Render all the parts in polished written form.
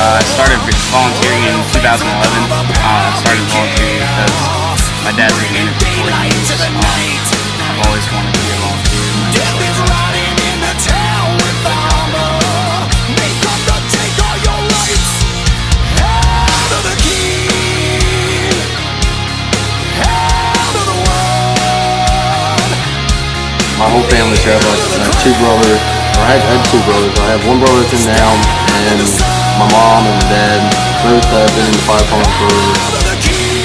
I started volunteering in 2011. Started volunteering because my dad's been doing it for 4 years. I've always wanted to be a volunteer. My whole family's here. I have 2 brothers. I had 2 brothers. I have one brother that's in now, and my mom and my dad both have been in the Fivefold for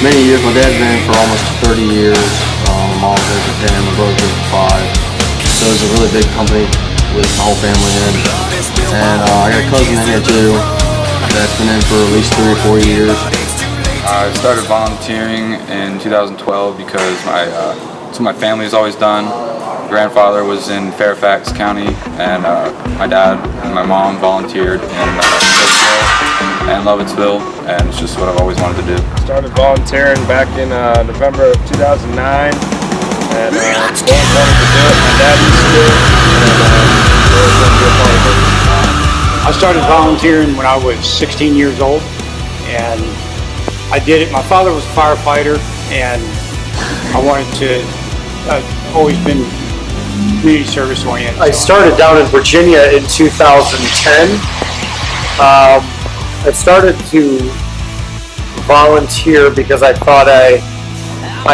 many years. My dad's been in for almost 30 years. My mom's been for 10, my brother's been for 5. So it's a really big company with my whole family in. And I got a cousin in here too that's been in for at least 3 or 4 years. I started volunteering in 2012 because my family's always done. Grandfather was in Fairfax County, and my dad and my mom volunteered in Nickelback and Lovettsville, and it's just what I've always wanted to do. Started volunteering back in November of 2009, and always wanted to do it. My dad used to do it, and always wanted to be a part of it. I started volunteering when I was 16 years old, and I did it. My father was a firefighter, and I wanted to. I've always been community service oriented. I started down in Virginia in 2010. I started to volunteer because I thought I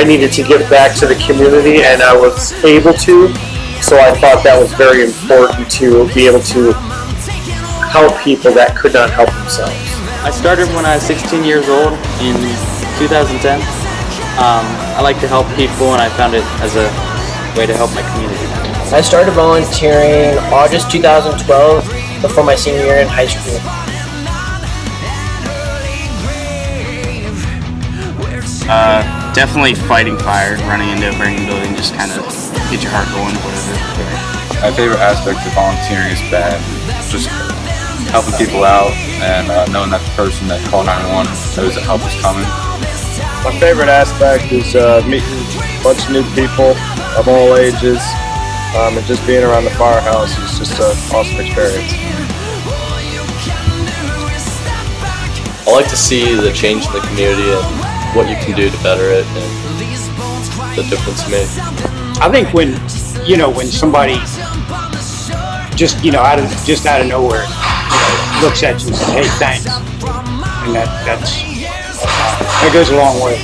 needed to give back to the community, and I was able to. So I thought that was very important to be able to help people that could not help themselves. I started when I was 16 years old in 2010. I like to help people, and I found it as a way to help my community. I started volunteering August 2012 before my senior year in high school. Definitely fighting fire, running into a burning building, just kind of get your heart going, whatever. My favorite aspect of volunteering is that just helping people out and knowing that the person that called 911 knows that help is coming. My favorite aspect is meeting a bunch of new people of all ages, and just being around the firehouse is just an awesome experience. I like to see the change in the community and what you can do to better it and the difference you make. I think when somebody just out of nowhere looks at you and says, "Hey, thanks," and that goes a long way.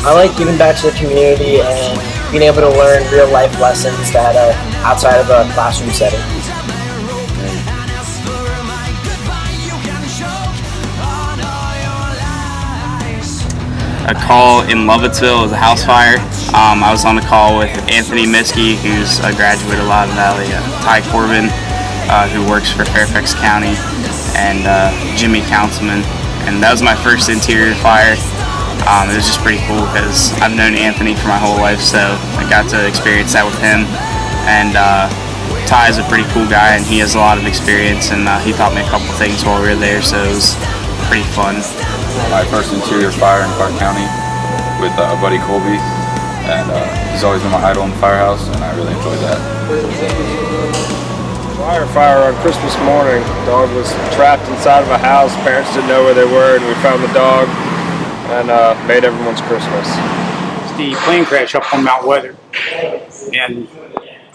I like giving back to the community and being able to learn real life lessons that are outside of a classroom setting. A call in Lovettsville was a house fire. I was on the call with Anthony Miskey, who's a graduate of Loudon Valley, Ty Corbin, who works for Fairfax County, and Jimmy Councilman. And that was my first interior fire. It was just pretty cool because I've known Anthony for my whole life, so I got to experience that with him. And Ty is a pretty cool guy, and he has a lot of experience, and he taught me a couple things while we were there, so it was pretty fun. My first interior fire in Clark County with Buddy Colby, and he's always been my idol in the firehouse, and I really enjoyed that. Fire on Christmas morning. The dog was trapped inside of a house. Parents didn't know where they were, and we found the dog and made everyone's Christmas. It's the plane crash up on Mount Weather, and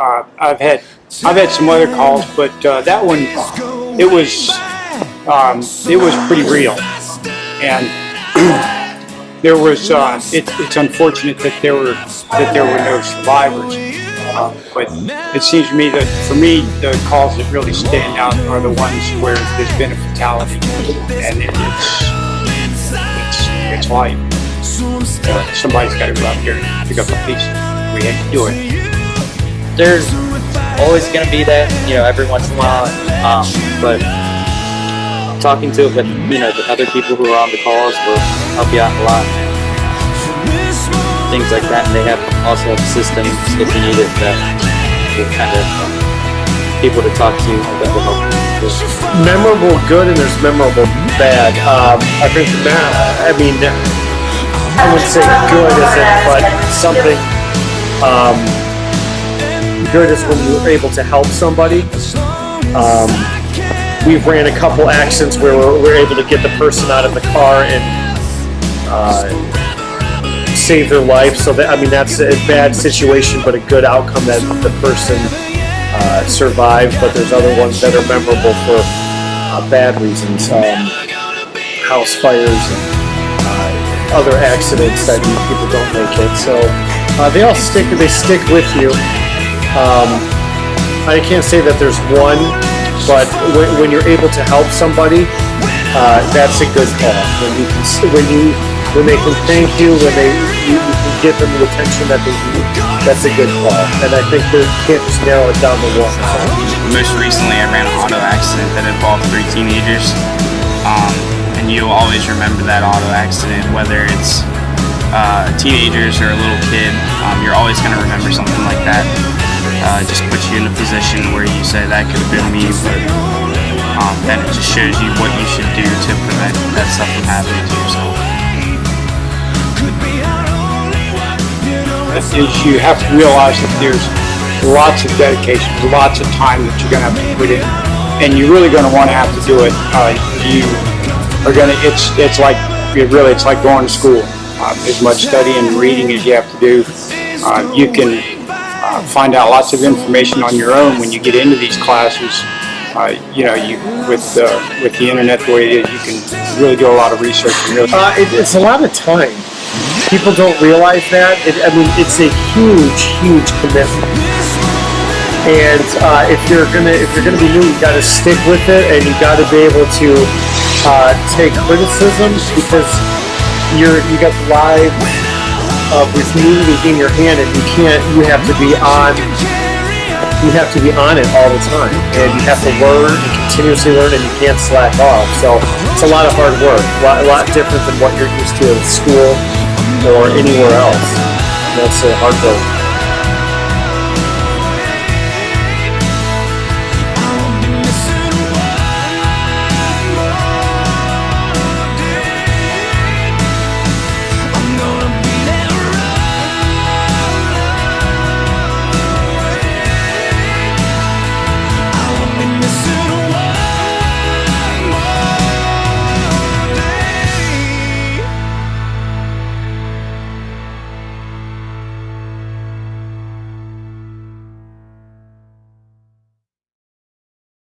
I've had some other calls, but that one it was pretty real, and there was it's unfortunate that there were no survivors. But it seems to me that for me the calls that really stand out are the ones where there's been a fatality, and it's life. Somebody's got to go out there and pick up a piece. We have to do it. There's always going to be that, every once in a while, but talking to the other people who are on the calls will help you out a lot. Things like that, and they also have systems if you need it that will kind of people to talk to that will help. There's memorable good and there's memorable bad. I think I wouldn't say good as it, but something good is when you're able to help somebody. we've ran a couple accidents where we're able to get the person out of the car and save their life. So that, I mean, that's a bad situation, but a good outcome that the person survived. But there's other ones that are memorable for bad reasons, house fires and other accidents that people don't make it. So they all stick with you. I can't say that there's one, but when you're able to help somebody, that's a good call. When they can thank you, when you can give them the attention that they need, that's a good call. And I think you can't just narrow it down to one. Most recently, I ran an auto accident that involved 3 teenagers, and you'll always remember that auto accident, whether it's teenagers or a little kid. You're always going to remember something like that. Just puts you in a position where you say that could have been me, but then it just shows you what you should do to prevent that stuff from happening to yourself. Is you have to realize that there's lots of dedication, lots of time that you're going to have to put in, and you're really going to want to have to do it. You are going to. It's like going to school. As much studying and reading as you have to do. You can find out lots of information on your own when you get into these classes. With the internet the way it is, you can really do a lot of research. And really, it's a lot of time. People don't realize that. It's a huge commitment. And if you're gonna be new, you got to stick with it, and you got to be able to take criticism, because you got the lives of your community in your hand, and you have to be on it all the time, and you have to learn and continuously learn, and you can't slack off. So it's a lot of hard work, a lot different than what you're used to at school or anywhere else. That's hard work.